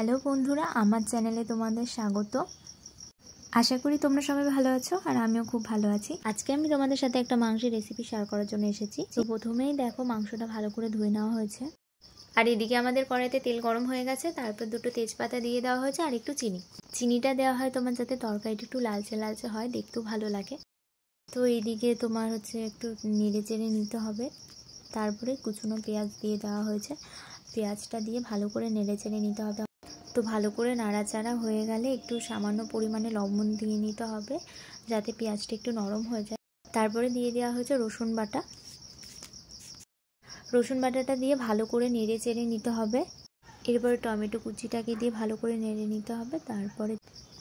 Hello বন্ধুরা, আমার চ্যানেলে তোমাদের স্বাগত। আশা করি তোমরা সবাই ভালো আছো আর আমিও খুব ভালো আছি। আজকে আমি তোমাদের সাথে একটা মাংসের রেসিপি শেয়ার করার জন্য এসেছি। তো প্রথমেই দেখো মাংসটা ভালো করে ধুয়ে নেওয়া হয়েছে, আর এদিকে আমাদের কড়াইতে তেল গরম হয়ে গেছে। তারপর দুটো তেজপাতা দিয়ে দেওয়া হয়েছে আর একটু চিনিটা দেওয়া হয় তোমার যাতে তরকারিটা একটু লালচে লালচে হয়, দেখতেও ভালো লাগে। তো এইদিকে তোমার একটু নেড়ে চেড়ে নিতে হবে। তারপরে কুচনো পেঁয়াজ দিয়ে দেওয়া হয়েছে, পেঁয়াজটা দিয়ে ভালো করে নেড়ে চেড়ে নিতে হবে। তো ভালো করে নাড়াচাড়া হয়ে গেলে একটু সামান্য পরিমাণে লবণ দিয়ে নিতে হবে যাতে পেঁয়াজটা একটু নরম হয়ে যায়। তারপরে দিয়ে দেওয়া হয়েছে রসুন বাটাটা দিয়ে ভালো করে নেড়ে চেড়ে নিতে হবে। এরপরে টমেটো কুচিটাকে দিয়ে ভালো করে নেড়ে নিতে হবে। তারপরে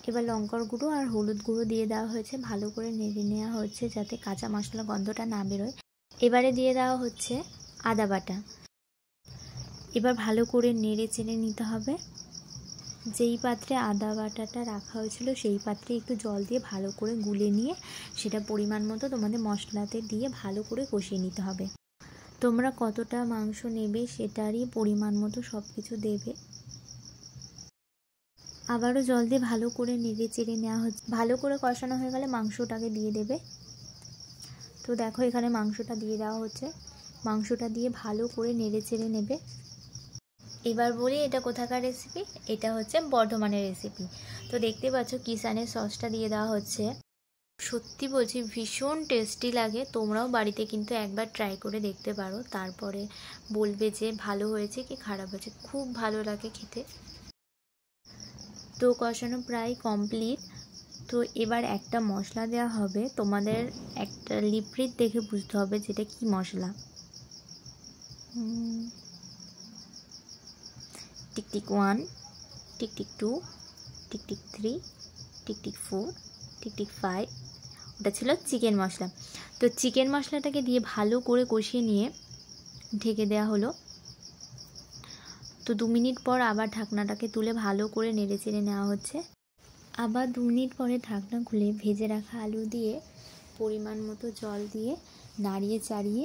এবার লঙ্কার গুঁড়ো আর হলুদ গুঁড়ো দিয়ে দেওয়া হয়েছে, ভালো করে নেড়ে নেওয়া হচ্ছে যাতে কাঁচা মশলা গন্ধটা না বেরোয়। এবারে দিয়ে দেওয়া হচ্ছে আদা বাটা। এবার ভালো করে নেড়ে চেড়ে নিতে হবে। যেই পাত্রে আদা বাটাটা রাখা হয়েছিল সেই পাত্রে একটু জল দিয়ে ভালো করে গুলে নিয়ে সেটা পরিমাণ মতো তোমাদের মশলাতে দিয়ে ভালো করে কষিয়ে নিতে হবে। তোমরা কতটা মাংস নেবে সেটারই পরিমাণ মতো সব কিছু দেবে। আবারও জল দিয়ে ভালো করে নেড়ে চেড়ে নেওয়া হচ্ছে। ভালো করে কষানো হয়ে গেলে মাংসটাকে দিয়ে দেবে। তো দেখো এখানে মাংসটা দিয়ে দেওয়া হচ্ছে, মাংসটা দিয়ে ভালো করে নেড়ে চেড়ে নেবে। এবার বলি এটা কোথাকার রেসিপি। এটা হচ্ছে বর্ধমানের রেসিপি। তো দেখতে পাচ্ছ কিষানের সসটা দিয়ে দেওয়া হচ্ছে। সত্যি বলছি ভীষণ টেস্টি লাগে। তোমরাও বাড়িতে কিন্তু একবার ট্রাই করে দেখতে পারো, তারপরে বলবে যে ভালো হয়েছে কি খারাপ হয়েছে। খুব ভালো লাগে খেতে। তো কষানো প্রায় কমপ্লিট। তো এবার একটা মশলা দেওয়া হবে, তোমাদের একটা লিপরিট দেখে বুঝতে হবে যেটা কি মশলা। টিকটিক 1, টিকটিক 2, টিকটিক 3, টিকটিক 4, টিকটিক 5। ওটা ছিল চিকেন মশলা। তো চিকেন মশলাটাকে দিয়ে ভালো করে কষিয়ে নিয়ে ঢেকে দেওয়া হলো। তো 2 মিনিট পর আবার ঢাকনাটাকে তুলে ভালো করে নেড়ে চেড়ে নেওয়া হচ্ছে। আবার 2 মিনিট পরে ঢাকনা খুলে ভেজে রাখা আলু দিয়ে পরিমাণ মতো জল দিয়ে নাড়িয়ে চাড়িয়ে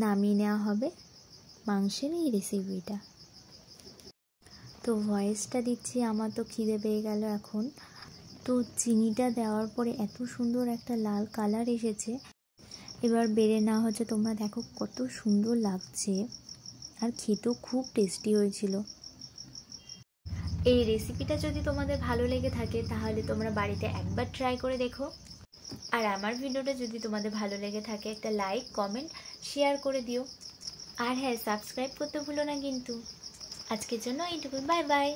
নামিয়ে নেওয়া হবে মাংসের এই রেসিপিটা। তো ভয়েসটা দিচ্ছি, আমার তো খিদে পেয়ে গেল এখন। তো চিনিটা দেওয়ার পরে এত সুন্দর একটা লাল কালার এসেছে। এবার বেড়ে নেওয়া হচ্ছে। তোমরা দেখো কত সুন্দর লাগছে, আর খেতেও খুব টেস্টি হয়েছিল। এই রেসিপিটা যদি তোমাদের ভালো লেগে থাকে তাহলে তোমরা বাড়িতে একবার ট্রাই করে দেখো। আর আমার ভিডিওটা যদি তোমাদের ভালো লেগে থাকে একটা লাইক, কমেন্ট, শেয়ার করে দিও। আর হ্যাঁ, সাবস্ক্রাইব করতে ভুলো না কিন্তু। আজকের জন্য এইটুকু। Bye bye.